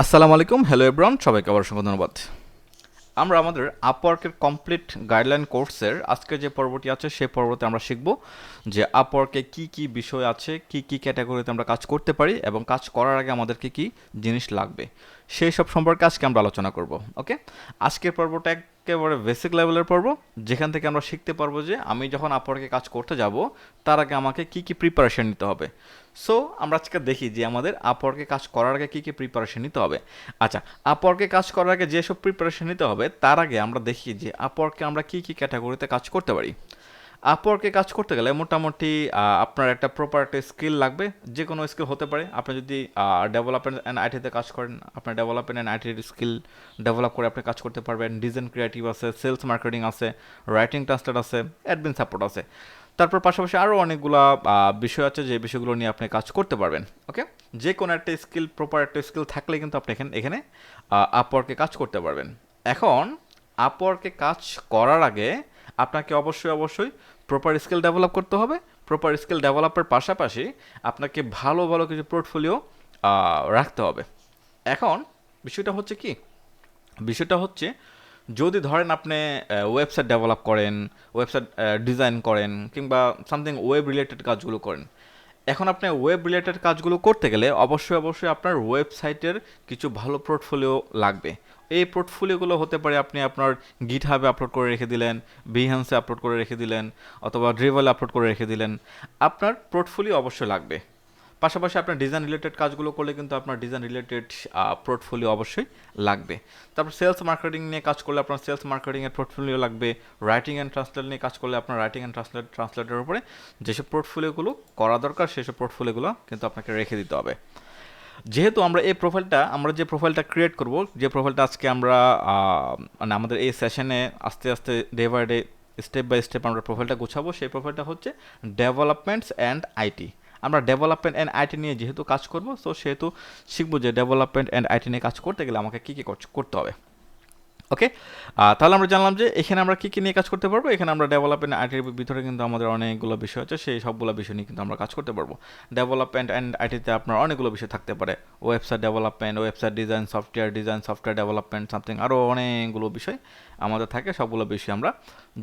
আসসালামু আলাইকুম, hello everyone, সবাইকে আবার অসংখ্য ধন্যবাদ। আমরা আমাদের আপওয়ার্কের কমপ্লিট গাইডলাইন কোর্সের আজকে যে পর্বটি আছে সেই পর্বতে আমরা শিখব যে আপওয়ার্কে কি কি বিষয় আছে, কি কি ক্যাটাগরিতে আমরা কাজ করতে পারি এবং কাজ করার আগে আমাদের কি কি জিনিস লাগবে সেই সব সম্পর্কে আজকে আমরা আলোচনা করব। ওকে, আজকের পর্বটা একেবারে বেসিক লেভেলের পর্ব, যেখান থেকে আমরা শিখতে পারবো যে আমি যখন আপওয়ার্কে কাজ করতে যাব তার আগে আমাকে কি কি প্রিপারেশন নিতে হবে। সো আমরা আজকে দেখি যে আমাদের আপওয়ার্কে কাজ করার আগে কী কী প্রিপারেশন নিতে হবে। আচ্ছা, আপওয়ার্কে কাজ করার আগে যেসব প্রিপারেশন নিতে হবে তার আগে আমরা দেখি যে আপওয়ার্কে আমরা কী কী ক্যাটাগরিতে কাজ করতে পারি। আপওয়ার্কে কাজ করতে গেলে মোটামুটি আপনার একটা প্রপার একটা স্কিল লাগবে, যে কোনো স্কিল হতে পারে। আপনি যদি ডেভেলপমেন্ট অ্যান্ড আইটিতে কাজ করেন, আপনার ডেভেলপমেন্ট অ্যান্ড আইটির স্কিল ডেভেলপ করে আপনি কাজ করতে পারবেন। ডিজাইন ক্রিয়েটিভ আছে, সেলস মার্কেটিং আছে, রাইটিং ট্রান্সলেট আছে, অ্যাডমিন সাপোর্ট আছে। তারপর পাশাপাশি আরও অনেকগুলো বিষয় আছে যে বিষয়গুলো নিয়ে আপনি কাজ করতে পারবেন। ওকে, যে কোনো একটা স্কিল, প্রপার একটা স্কিল থাকলে কিন্তু আপনি এখানে আপওয়ার্কে কাজ করতে পারবেন। এখন আপওয়ার্কে কাজ করার আগে আপনাকে অবশ্যই প্রপার স্কিল ডেভেলপ করতে হবে। প্রপার স্কিল ডেভেলপের পাশাপাশি আপনাকে ভালো ভালো কিছু পোর্টফোলিও রাখতে হবে। এখন বিষয়টা হচ্ছে কি, বিষয়টা হচ্ছে যদি ধরেন আপনি ওয়েবসাইট ডেভেলপ করেন, ওয়েবসাইট ডিজাইন করেন, কিংবা সামথিং ওয়েব রিলেটেড কাজগুলো করেন। এখন আপনি ওয়েব রিলেটেড কাজগুলো করতে গেলে অবশ্যই আপনার ওয়েবসাইটের কিছু ভালো পোর্টফোলিও লাগবে। এই পোর্টফোলিওগুলো হতে পারে আপনি আপনার গিটহাবে আপলোড করে রেখে দিলেন, বিহান্সে আপলোড করে রেখে দিলেন, অথবা ড্রিভেলে আপলোড করে রেখে দিলেন। আপনার পোর্টফোলিও অবশ্যই লাগবে। পাশাপাশি আপনার ডিজাইন রিলেটেড কাজগুলো করলে কিন্তু আপনার ডিজাইন রিলেটেড পোর্টফোলিও অবশ্যই লাগবে। তারপর সেলস মার্কেটিং নিয়ে কাজ করলে আপনার সেলস মার্কেটিংয়ের পোর্টফোলিও লাগবে। রাইটিং অ্যান্ড ট্রান্সলেট নিয়ে কাজ করলে আপনার রাইটিং অ্যান্ড ট্রান্সলেটের উপরে যেসব পোর্টফোলিওগুলো করা দরকার সেসব পোর্টফোলিওগুলো কিন্তু আপনাকে রেখে দিতে হবে। যেহেতু আমরা আমরা যে প্রোফাইলটা ক্রিয়েট করব, যে প্রোফাইলটা আজকে আমরা মানে আমাদের এই সেশনে আস্তে আস্তে day by day, step by step আমরা প্রোফাইলটা গুছাবো, সেই প্রোফাইলটা হচ্ছে ডেভেলপমেন্টস অ্যান্ড আইটি। আমরা ডেভেলপমেন্ট অ্যান্ড আইটি নিয়ে যেহেতু কাজ করব, তো সেহেতু শিখবো যে ডেভেলপমেন্ট অ্যান্ড আইটি নিয়ে কাজ করতে গেলে আমাকে কী কী করতে হবে। ওকে, তাহলে আমরা জানলাম যে এখানে আমরা কী কী নিয়ে কাজ করতে পারবো। এখানে আমরা ডেভেলপমেন্ট আইটির ভিতরে কিন্তু আমাদের অনেকগুলো বিষয় আছে, সেই সবগুলো বিষয় নিয়ে কিন্তু আমরা কাজ করতে পারবো। ডেভেলপমেন্ট অ্যান্ড আইটিতে আপনার অনেকগুলো বিষয় থাকতে পারে, website development, website design, software development, something আরও অনেকগুলো বিষয় আমাদের থাকে, সবগুলো বিষয় আমরা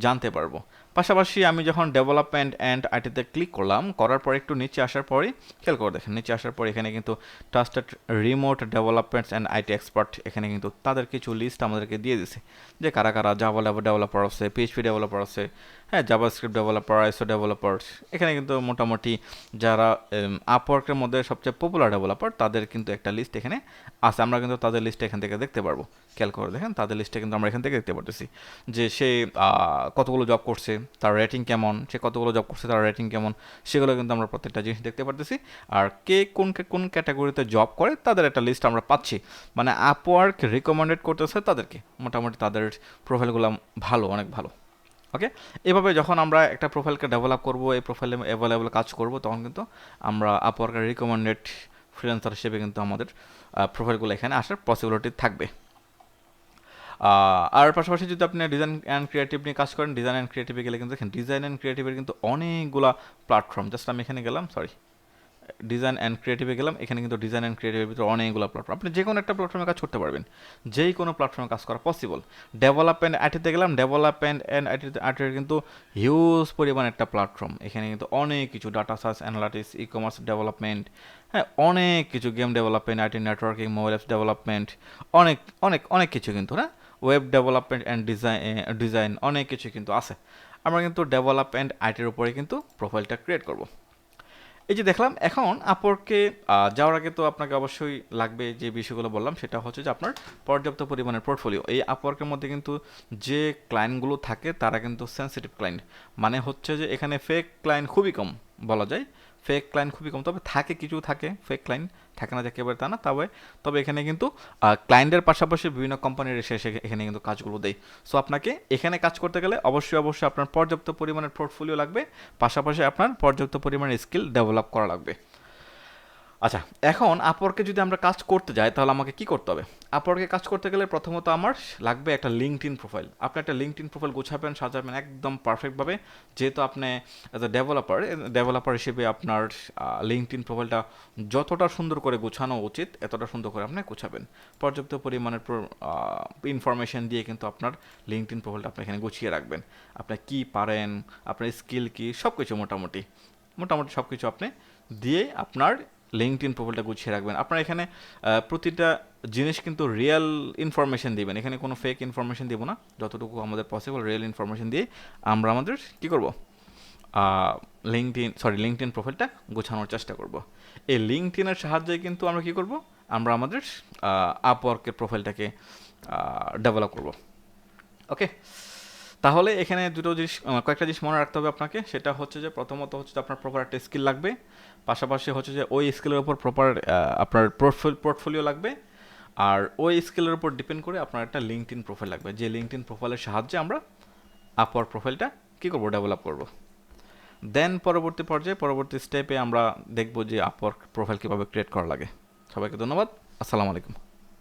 জানতে পারবো। পাশাপাশি আমি যখন ডেভেলপমেন্ট অ্যান্ড আইটিতে ক্লিক করলাম, করার পর একটু নিচে আসার পরেই খেয়াল করে দেখেন, নিচে আসার পর এখানে কিন্তু trusted remote developments and IT expert, এখানে কিন্তু তাদের কিছু লিস্ট আমাদেরকে দিয়ে দিছে যে কারা কারা জাভা ডেভেলপার আছে, পিএইচপি ডেভেলপার আছে, হ্যাঁ, জাভাস্ক্রিপ্ট ডেভেলপার, আইএসও ডেভেলপার। এখানে কিন্তু মোটামুটি যারা আপওয়ার্কের মধ্যে সবচেয়ে পপুলার ডেভেলপার তাদের কিন্তু একটা লিস্ট এখানে আছে। আমরা কিন্তু তাদের লিস্ট এখান থেকে দেখতে পারবো। খেয়াল করে দেখেন, তাদের লিস্টে কিন্তু আমরা এখান থেকে দেখতে পারতেছি যে সে কতগুলো জব করছে, তার রেটিং কেমন, সে কতগুলো জব করছে, তার রেটিং কেমন, সেগুলো কিন্তু আমরা প্রত্যেকটা জিনিস দেখতে পারতেছি। আর কে কোন ক্যাটাগরিতে জব করে তাদের একটা লিস্ট আমরা পাচ্ছি, মানে আপওয়ার্ক রিকমেন্ডেড করতেছে তাদেরকে। মোটামুটি তাদের প্রোফাইলগুলো ভালো, অনেক ভালো। ওকে, এভাবে যখন আমরা একটা প্রোফাইলকে ডেভেলপ করব, এই প্রোফাইলে অ্যাভেলেবল কাজ করব, তখন কিন্তু আমরা আপওয়ার্কের রিকমেন্ডেড ফ্রিল্যান্সার হিসেবে কিন্তু আমাদের প্রোফাইলগুলো এখানে আসার পসিবিলিটি থাকবে। আর পাশাপাশি যদি আপনি ডিজাইন অ্যান্ড ক্রিয়েটিভ নিয়ে কাজ করেন, ডিজাইন অ্যান্ড ক্রিয়েটিভে গেলে কিন্তু দেখেন ডিজাইন অ্যান্ড ক্রিয়েটিভের কিন্তু অনেকগুলা প্ল্যাটফর্ম। জাস্ট আমি এখানে গেলাম, ডিজাইন অ্যান্ড ক্রিয়েটিভে গেলাম, এখানে কিন্তু ডিজাইন অ্যান্ড ক্রিয়েটিভের ভিতরে অনেকগুলো প্ল্যাটফর্ম, আপনি যে কোনো একটা প্ল্যাটফর্মে কাজ করতে পারবেন, যেই কোনো প্ল্যাটফর্মে কাজ করা পসিবল। ডেভেলপমেন্ট আইটিতে গেলাম, ডেভেলপমেন্ট অ্যান্ড আইটির কিন্তু হিউজ পরিমাণ একটা প্ল্যাটফর্ম। এখানে কিন্তু অনেক কিছু, data science analytics, e commerce development, হ্যাঁ, অনেক কিছু, game development, IT networking, mobile apps development, অনেক অনেক অনেক কিছু কিন্তু, হ্যাঁ, ওয়েব ডেভেলপমেন্ট অ্যান্ড ডিজাইন অনেক কিছু কিন্তু আছে। আমরা কিন্তু ডেভেলপমেন্ট আইটির উপরে কিন্তু প্রোফাইলটা ক্রিয়েট করব। এই যে দেখলাম, এখন আপওয়ার্কে যাওয়ার আগে তো আপনাকে অবশ্যই লাগবে যে বিষয়গুলো বললাম, সেটা হচ্ছে যে আপনার পর্যাপ্ত পরিমাণের পোর্টফোলিও। এই আপওয়ার্কের মধ্যে কিন্তু যে ক্লায়েন্টগুলো থাকে তারা কিন্তু সেন্সিটিভ ক্লায়েন্ট, মানে হচ্ছে যে এখানে ফেক ক্লায়েন্ট খুবই কম বলা যায়। ফেক ক্লায়েন্ট খুবই কম, তবে থাকে, কিছু থাকে ফেক ক্লায়েন্ট, থাকে না যে একেবারে তা না। তবে এখানে কিন্তু ক্লায়েন্টের পাশাপাশি বিভিন্ন কোম্পানির এসে এসে এখানে কিন্তু কাজগুলো দেয়। সো আপনাকে এখানে কাজ করতে গেলে অবশ্যই আপনার পর্যাপ্ত পরিমাণের পোর্টফোলিও লাগবে, পাশাপাশি আপনার পর্যাপ্ত পরিমাণের স্কিল ডেভেলপ করা লাগবে। আচ্ছা, এখন আপওয়ার্কে যদি আমরা কাজ করতে যাই তাহলে আমাকে কি করতে হবে? আপওয়ার্কে কাজ করতে গেলে প্রথমত আমার লাগবে একটা লিঙ্কডইন প্রোফাইল। আপনি একটা লিঙ্কডইন প্রোফাইল গোছাবেন, সাজাবেন একদম পারফেক্টভাবে। যেহেতু আপনি অ্যাজ এ ডেভেলপার হিসেবে আপনার লিঙ্কডইন প্রোফাইলটা যতটা সুন্দর করে গোছানো উচিত এতটা সুন্দর করে আপনি গোছাবেন। পর্যাপ্ত পরিমাণের ইনফরমেশন দিয়ে কিন্তু আপনার লিঙ্কডইন প্রোফাইলটা আপনি এখানে গুছিয়ে রাখবেন। আপনি কি পারেন, আপনার স্কিল কি, সব কিছু মোটামুটি মোটামুটি সব কিছু আপনি দিয়ে আপনার লিঙ্কডইন প্রোফাইলটা গুছিয়ে রাখবেন। আপনার এখানে প্রতিটা জিনিস কিন্তু রিয়েল ইনফরমেশন দিবেন, এখানে কোনো ফেক ইনফরমেশন দিব না। যতটুকু আমাদের পসিবল রিয়েল ইনফরমেশন দিয়ে আমরা আমাদের কী করব, লিঙ্কডইন প্রোফাইলটা গোছানোর চেষ্টা করব। এই লিঙ্কডইনের সাহায্যে কিন্তু আমরা কী করব, আমরা আমাদের আপওয়ার্কের প্রোফাইলটাকে ডেভেলপ করব। ওকে, তাহলে এখানে দুটো জিনিস, কয়েকটা জিনিস মনে রাখতে হবে আপনাকে। সেটা হচ্ছে যে প্রথমত হচ্ছে আপনার প্রপার একটা স্কিল লাগবে, পাশাপাশি হচ্ছে যে ওই স্কিলের উপর প্রপার আপনার পোর্টফোলিও লাগবে, আর ওই স্কিলের উপর ডিপেন্ড করে আপনার একটা লিঙ্কডইন প্রোফাইল লাগবে, যে লিঙ্কডইন প্রোফাইলের সাহায্যে আমরা আপওয়ার্ক প্রোফাইলটা কী করবো, ডেভেলপ করব। দেন পরবর্তী স্টেপে আমরা দেখব যে আপওয়ার্ক প্রোফাইল কীভাবে ক্রিয়েট করা লাগে। সবাইকে ধন্যবাদ। আসসালামু আলাইকুম।